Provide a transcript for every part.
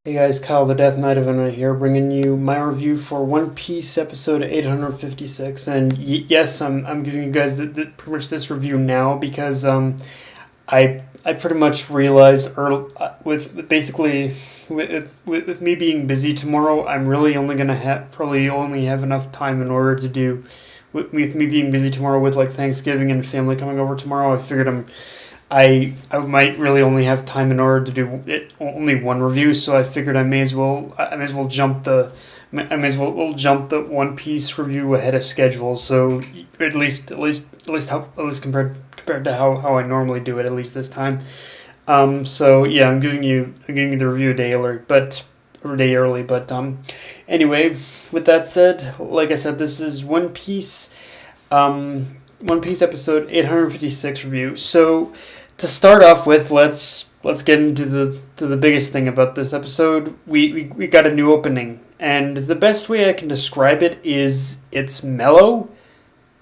Hey guys, Kyle the Death Knight of Internet here, bringing you my review for One Piece episode 856. And yes, I'm giving you guys pretty much this review now because I pretty much realized with basically with me being busy tomorrow, I'm really only gonna probably only have enough time in order to do with me being busy tomorrow with like Thanksgiving and family coming over tomorrow. I figured I might really only have time in order to do only one review, so I figured I may as well jump the One Piece review ahead of schedule. So at least compared to how I normally do it, at least this time. So yeah, I'm giving you the review a day early, but anyway, with that said, like I said, this is One Piece episode 856 review. So to start off with, let's get into the biggest thing about this episode. We got a new opening, and the best way I can describe it is it's mellow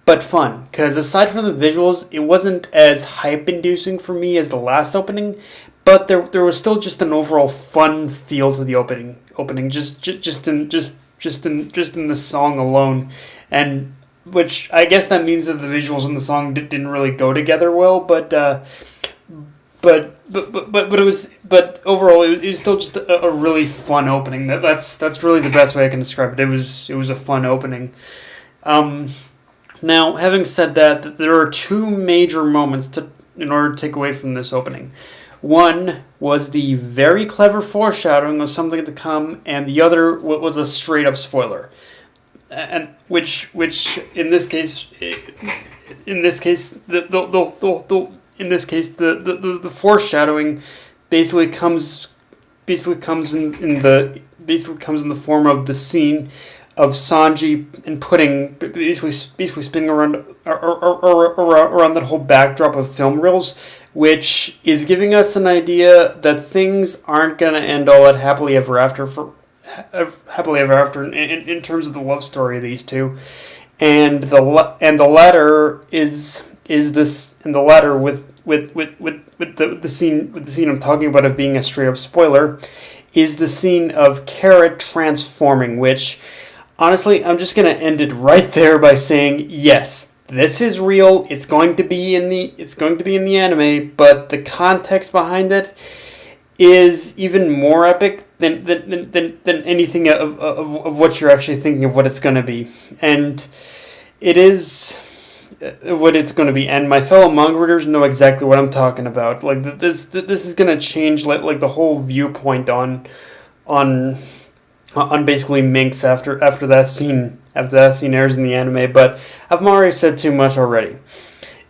but fun. Because aside from the visuals, it wasn't as hype inducing for me as the last opening, but there was still just an overall fun feel to the opening just in the song alone, and which I guess that means that the visuals in the song didn't really go together well, but overall it was still just a really fun opening. That's really the best way I can describe it. It was a fun opening. Um, Now, having said that, there are two major moments in order to take away from this opening. One was the very clever foreshadowing of something to come, and the other was a straight up spoiler, and which in this case the foreshadowing basically comes basically comes in the form of the scene of Sanji and Pudding basically spinning around that whole backdrop of film reels, which is giving us an idea that things aren't gonna end all that happily ever after in terms of the love story of these two, and the latter is this and the latter with the scene I'm talking about of being a straight up spoiler is the scene of Carrot transforming, which honestly I'm just gonna end it right there by saying yes, this is real. It's going to be in the anime, but the context behind it is even more epic than anything of what you're actually thinking of what it's going to be. And it is what it's going to be. And my fellow manga readers know exactly what I'm talking about. Like this is going to change like the whole viewpoint on on basically Minx after that scene airs in the anime. But I've already said too much already.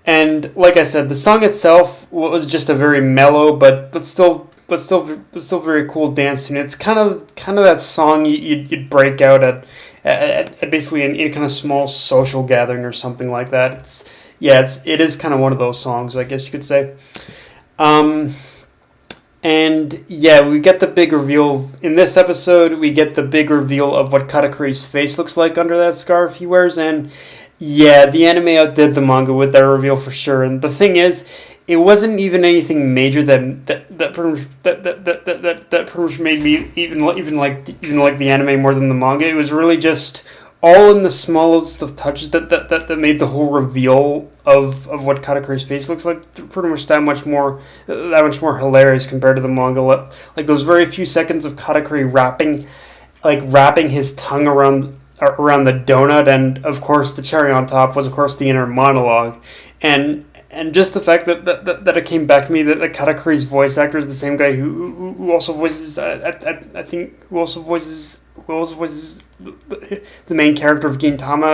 And like I said, the song itself was just a very mellow but still very cool dance tune. It's kind of that song you'd break out at basically in kind of small social gathering or something like that. It is kind of one of those songs, I guess you could say. Um, and yeah, we get the big reveal in this episode. We get the big reveal of what Katakuri's face looks like under that scarf he wears, and yeah, the anime outdid the manga with that reveal for sure. And the thing is, it wasn't even anything major that pretty much made me even like the anime more than the manga. It was really just all in the smallest of touches that made the whole reveal of what Katakuri's face looks like pretty much that much more hilarious compared to the manga. Like those very few seconds of Katakuri wrapping his tongue around the donut, and of course the cherry on top was of course the inner monologue, and just the fact that it came back to me that Katakuri's voice actor is the same guy who also voices I think who also voices the main character of Gintama.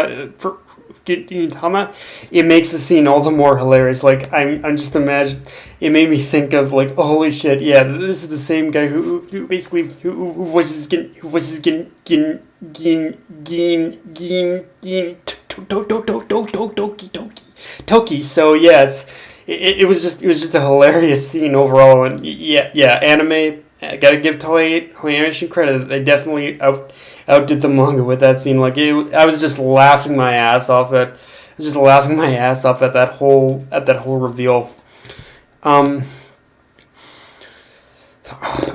It makes the scene all the more hilarious. Like I'm just imagine. It made me think of like, oh, holy shit, yeah, this is the same guy who basically who voices Toki. So yeah, it was just a hilarious scene overall, and yeah, anime. I gotta give Toei Animation credit. They definitely outdid the manga with that scene. I was just laughing my ass off at that whole reveal. Um,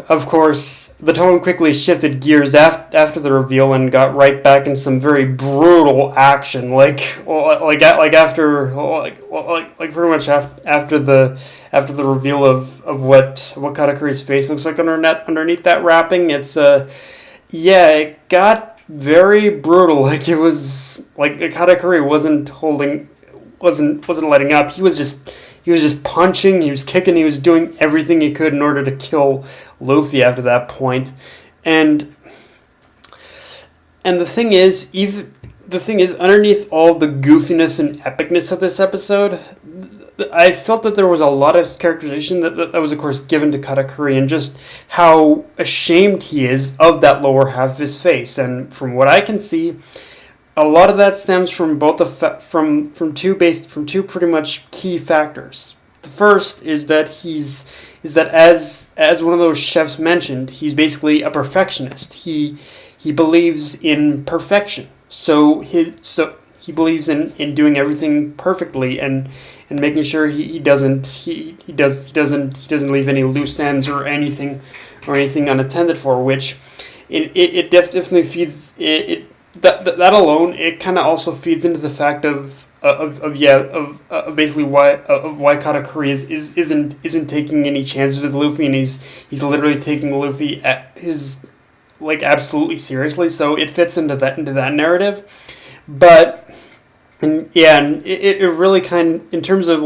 of course, the tone quickly shifted gears after the reveal and got right back in some very brutal action, like pretty much after the reveal of what Katakuri's face looks like underneath that wrapping. It's yeah, it got very brutal. Like it was like Katakuri wasn't letting up. He was just punching, he was kicking, he was doing everything he could in order to kill Luffy after that point. And the thing is, underneath all the goofiness and epicness of this episode, I felt that there was a lot of characterization that was, of course, given to Katakuri, and just how ashamed he is of that lower half of his face. And from what I can see, a lot of that stems from from two pretty much key factors. The first is that as one of those chefs mentioned, he's basically a perfectionist. He believes in perfection. So he believes in doing everything perfectly and making sure he doesn't leave any loose ends or anything unattended for, which it definitely feeds it. That alone, it kind of also feeds into the fact of basically why Katakuri isn't taking any chances with Luffy, and he's literally taking Luffy at his absolutely seriously. So it fits into that narrative, but and it really in terms of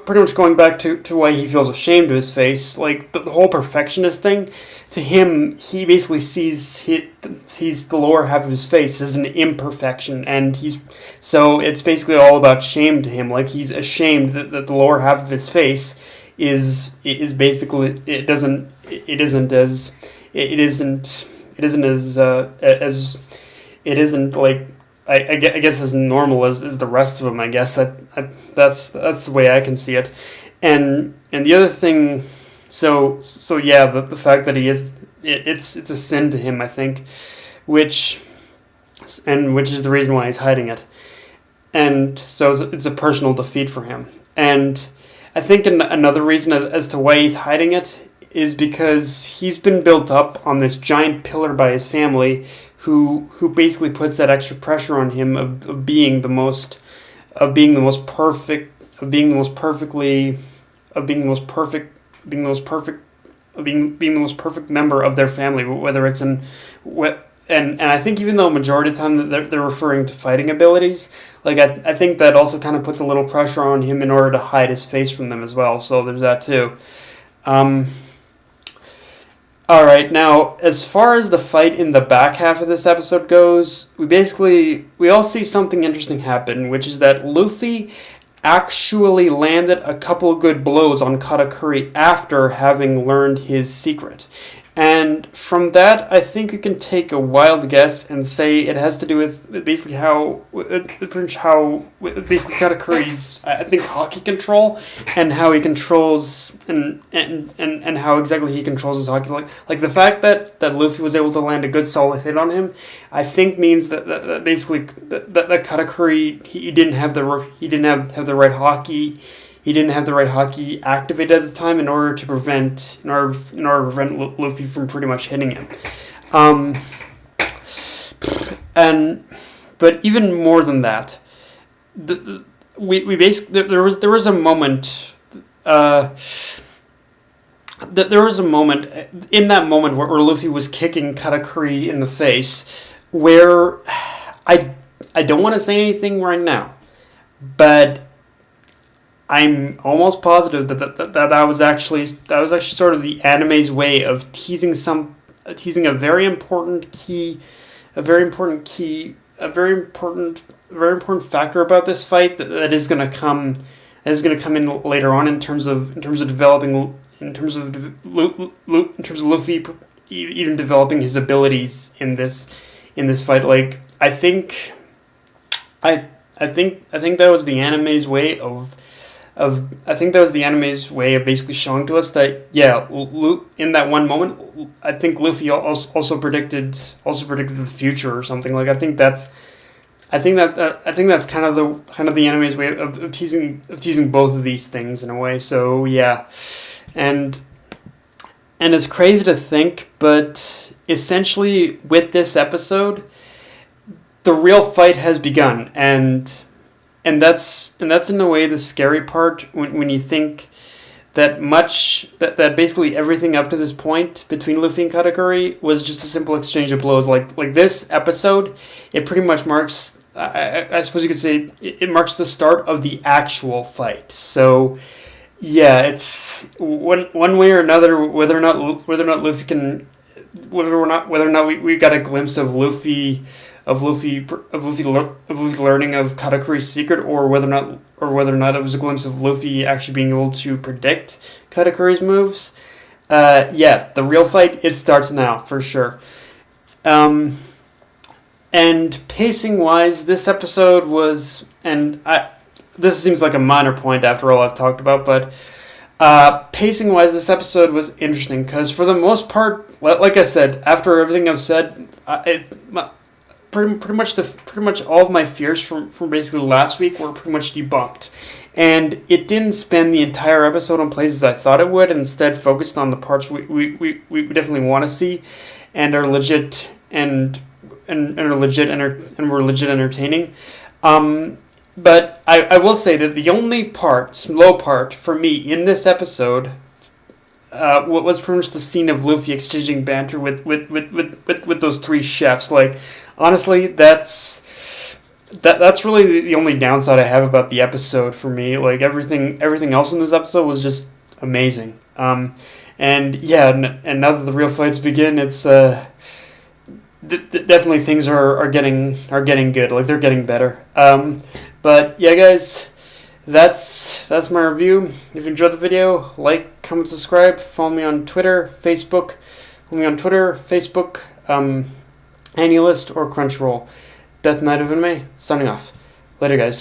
pretty much going back to why he feels ashamed of his face, the whole perfectionist thing. To him, he basically sees the lower half of his face as an imperfection, and so it's basically all about shame to him. Like he's ashamed that the lower half of his face is basically it isn't as normal as the rest of them. I guess that's the way I can see it, and the other thing. So yeah, the fact that he is, it's a sin to him, I think, which is the reason why he's hiding it, and so it's a personal defeat for him. And I think another reason as to why he's hiding it is because he's been built up on this giant pillar by his family, who basically puts that extra pressure on him of being the most perfect member of their family, whether it's and I think even though majority of the time they're referring to fighting abilities, I think that also kind of puts a little pressure on him in order to hide his face from them as well. So there's that too. All right, now as far as the fight in the back half of this episode goes, we all see something interesting happen, which is that Luffy actually landed a couple of good blows on Katakuri after having learned his secret. And from that, I think you can take a wild guess and say it has to do with basically how Katakuri's, I think, hockey control, and how he controls and how exactly he controls his hockey. Like the fact that Luffy was able to land a good solid hit on him, I think means that basically that Katakuri he didn't have the right hockey. He didn't have the right hockey activated at the time in order to prevent Luffy from pretty much hitting him. But even more than that, we basically there was a moment. There was a moment in that moment where Luffy was kicking Katakuri in the face, where I don't want to say anything right now, but I'm almost positive that was actually sort of the anime's way of teasing a very important factor about this fight that is going to come in later on in terms of Luffy even developing his abilities in this fight. Like I think that was the anime's way of basically showing to us that in that one moment, I think Luffy also predicted the future or something. Like I think that's kind of the anime's way of teasing both of these things in a way. So yeah, and And it's crazy to think, but essentially with this episode, the real fight has begun, and that's in a way the scary part when you think that basically everything up to this point between Luffy and Katakuri was just a simple exchange of blows. Like this episode, it pretty much marks. I suppose you could say it marks the start of the actual fight. So yeah, it's one way or another, whether or not Luffy can, whether or not we got a glimpse of Luffy learning of Katakuri's secret, or whether or not it was a glimpse of Luffy actually being able to predict Katakuri's moves. Yeah, the real fight, it starts now for sure. And pacing wise, this episode was, this seems like a minor point after all I've talked about, but pacing wise, this episode was interesting because for the most part, like I said, after everything I've said, pretty much all of my fears from basically last week were pretty much debunked, and it didn't spend the entire episode on places I thought it would, and instead focused on the parts we definitely want to see, and are legit and are legit and were legit entertaining. But I will say that the only slow part for me in this episode was pretty much the scene of Luffy exchanging banter with those three chefs. Like, honestly, that's really the only downside I have about the episode for me. Like, everything else in this episode was just amazing. And yeah, and now that the real fights begin, it's definitely things are getting good. Like, they're getting better. But yeah, guys, that's my review. If you enjoyed the video, like, comment, subscribe. Follow me on Twitter, Facebook. AniList or Crunchyroll. Death Knight of Anime, signing off. Later, guys.